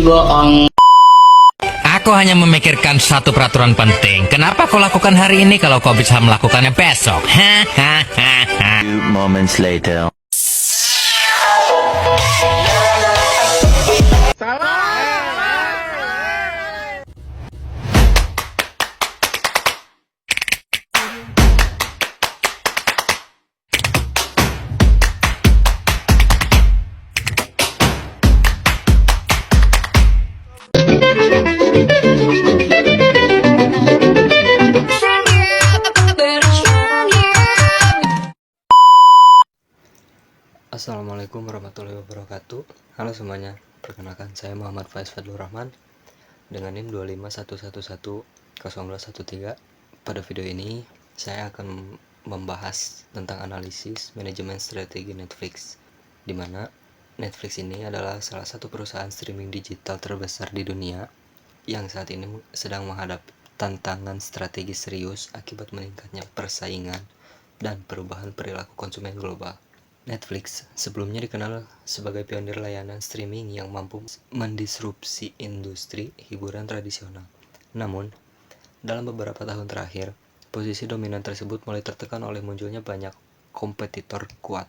bohong. Aku hanya memikirkan satu peraturan penting. Kenapa kau lakukan hari ini kalau kau bisa melakukannya besok? Hahaha. Few moments later. Assalamualaikum warahmatullahi wabarakatuh. Halo semuanya, perkenalkan saya Muhammad Faiz Fadlur Rahman dengan NIM 251110213. Pada video ini saya akan membahas tentang analisis manajemen strategi Netflix, di mana Netflix ini adalah salah satu perusahaan streaming digital terbesar di dunia yang saat ini sedang menghadapi tantangan strategi serius akibat meningkatnya persaingan dan perubahan perilaku konsumen global. Netflix sebelumnya dikenal sebagai pionir layanan streaming yang mampu mendisrupsi industri hiburan tradisional. Namun, dalam beberapa tahun terakhir, posisi dominan tersebut mulai tertekan oleh munculnya banyak kompetitor kuat.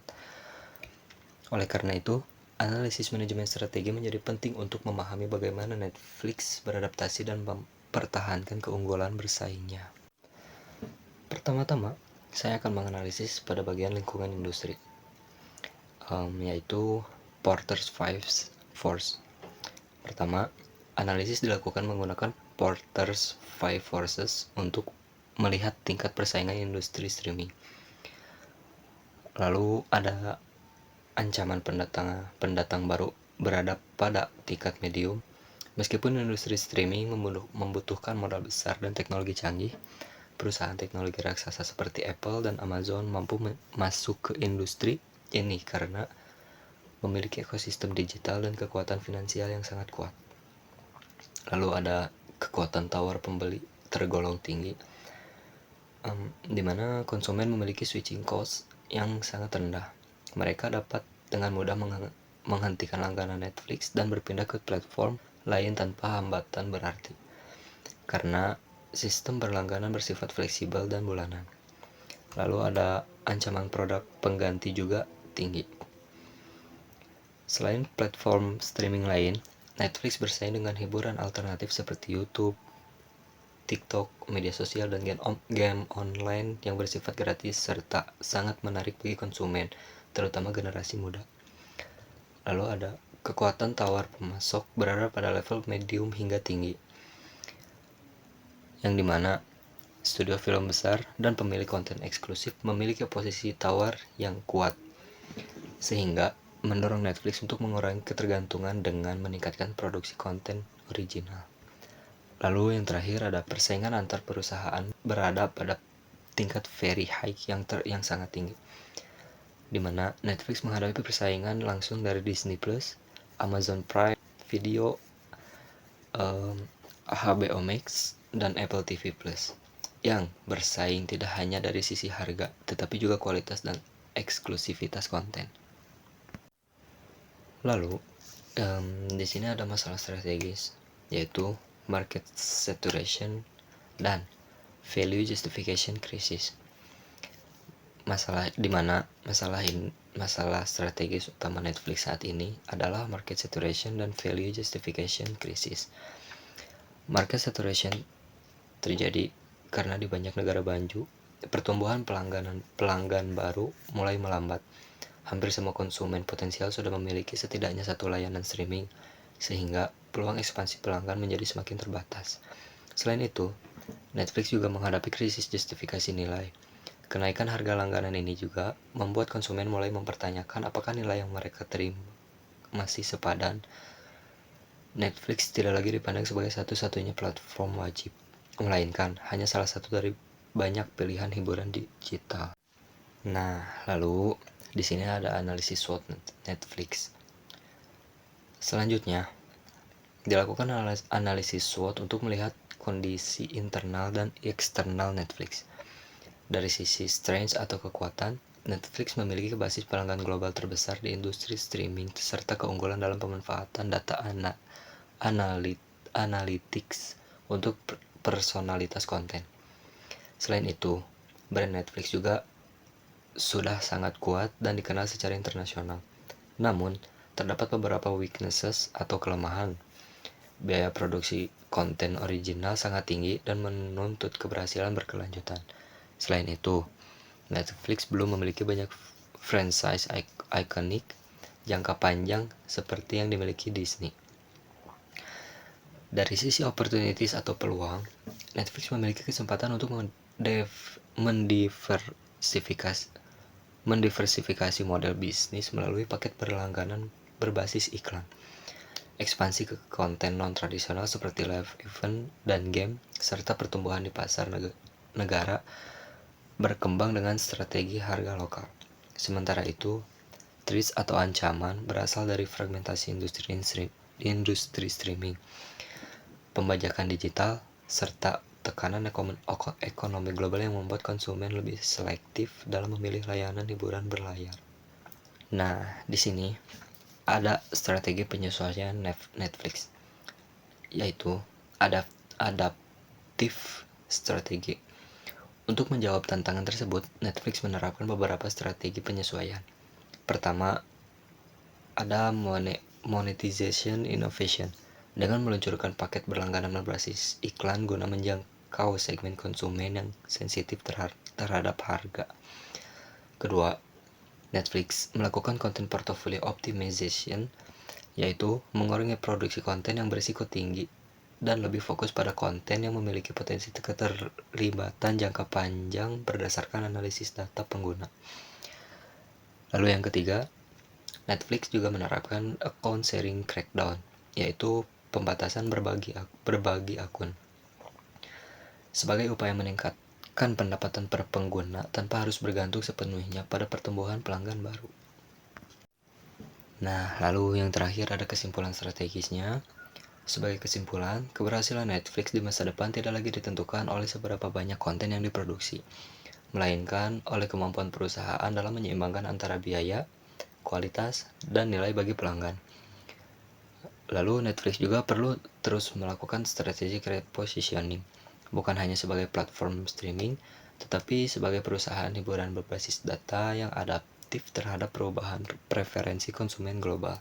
Oleh karena itu, analisis manajemen strategi menjadi penting untuk memahami bagaimana Netflix beradaptasi dan mempertahankan keunggulan bersaingnya. Pertama-tama, saya akan menganalisis pada bagian lingkungan industri. Yaitu Porter's Five Force. Pertama, analisis dilakukan menggunakan Porter's Five Forces untuk melihat tingkat persaingan industri streaming. Lalu ada ancaman pendatang baru berada pada tingkat medium. Meskipun industri streaming membutuhkan modal besar dan teknologi canggih, perusahaan teknologi raksasa seperti Apple dan Amazon mampu masuk ke industri ini karena memiliki ekosistem digital dan kekuatan finansial yang sangat kuat. Lalu ada kekuatan tawar pembeli tergolong tinggi, di mana konsumen memiliki switching cost yang sangat rendah. Mereka dapat dengan mudah menghentikan langganan Netflix dan berpindah ke platform lain tanpa hambatan berarti, karena sistem berlangganan bersifat fleksibel dan bulanan. Lalu ada ancaman produk pengganti juga tinggi. Selain platform streaming lain, Netflix bersaing dengan hiburan alternatif seperti YouTube, TikTok, media sosial, dan game online yang bersifat gratis serta sangat menarik bagi konsumen, terutama generasi muda. Lalu ada kekuatan tawar pemasok berada pada level medium hingga tinggi, yang dimana studio film besar dan pemilik konten eksklusif memiliki posisi tawar yang kuat, sehingga mendorong Netflix untuk mengurangi ketergantungan dengan meningkatkan produksi konten original. Lalu yang terakhir ada persaingan antar perusahaan berada pada tingkat very high yang sangat tinggi, di mana Netflix menghadapi persaingan langsung dari Disney Plus, Amazon Prime Video, HBO Max, dan Apple TV Plus, yang bersaing tidak hanya dari sisi harga, tetapi juga kualitas dan eksklusivitas konten. Lalu, di sini ada masalah strategis, yaitu market saturation dan value justification crisis. Masalah strategis utama Netflix saat ini adalah market saturation dan value justification crisis. Market saturation terjadi karena di banyak negara maju, pertumbuhan pelanggan baru mulai melambat. Hampir semua konsumen potensial sudah memiliki setidaknya satu layanan streaming, sehingga peluang ekspansi pelanggan menjadi semakin terbatas. Selain itu, Netflix juga menghadapi krisis justifikasi nilai. Kenaikan harga langganan ini juga membuat konsumen mulai mempertanyakan apakah nilai yang mereka terima masih sepadan. Netflix tidak lagi dipandang sebagai satu-satunya platform wajib, melainkan hanya salah satu dari banyak pilihan hiburan digital. Nah, lalu di sini ada analisis SWOT Netflix. Selanjutnya, dilakukan analisis SWOT untuk melihat kondisi internal dan eksternal Netflix. Dari sisi strength atau kekuatan, Netflix memiliki basis pelanggan global terbesar di industri streaming serta keunggulan dalam pemanfaatan data analytics untuk personalitas konten. Selain itu, brand Netflix juga sudah sangat kuat dan dikenal secara internasional. Namun, terdapat beberapa weaknesses atau kelemahan. Biaya produksi konten original sangat tinggi dan menuntut keberhasilan berkelanjutan. Selain itu, Netflix belum memiliki banyak franchise ikonik jangka panjang seperti yang dimiliki Disney. Dari sisi opportunities atau peluang, Netflix memiliki kesempatan untuk mendiversifikasi model bisnis melalui paket berlangganan berbasis iklan, ekspansi ke konten non-tradisional seperti live event dan game, serta pertumbuhan di pasar negara berkembang dengan strategi harga lokal. Sementara itu, threats atau ancaman berasal dari fragmentasi industri streaming, pembajakan digital, serta tekanan ekonomi global yang membuat konsumen lebih selektif dalam memilih layanan hiburan berlayar. Nah, di sini ada strategi penyesuaian Netflix, yaitu adaptive strategi. Untuk menjawab tantangan tersebut, Netflix menerapkan beberapa strategi penyesuaian. Pertama, ada monetization innovation, dengan meluncurkan paket berlangganan berbasis iklan guna menjangkau segmen konsumen yang sensitif terhadap harga. Kedua, Netflix melakukan content portfolio optimization, yaitu mengurangi produksi konten yang berisiko tinggi dan lebih fokus pada konten yang memiliki potensi keterlibatan jangka panjang berdasarkan analisis data pengguna. Lalu yang ketiga, Netflix juga menerapkan account sharing crackdown, yaitu pembatasan berbagi akun, sebagai upaya meningkatkan pendapatan per pengguna tanpa harus bergantung sepenuhnya pada pertumbuhan pelanggan baru. Nah, lalu yang terakhir ada kesimpulan strategisnya. Sebagai kesimpulan, keberhasilan Netflix di masa depan tidak lagi ditentukan oleh seberapa banyak konten yang diproduksi, melainkan oleh kemampuan perusahaan dalam menyeimbangkan antara biaya, kualitas, dan nilai bagi pelanggan. Lalu Netflix juga perlu terus melakukan strategic repositioning, bukan hanya sebagai platform streaming, tetapi sebagai perusahaan hiburan berbasis data yang adaptif terhadap perubahan preferensi konsumen global.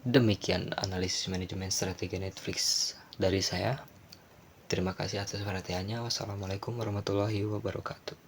Demikian analisis manajemen strategi Netflix dari saya. Terima kasih atas perhatiannya. Wassalamualaikum warahmatullahi wabarakatuh.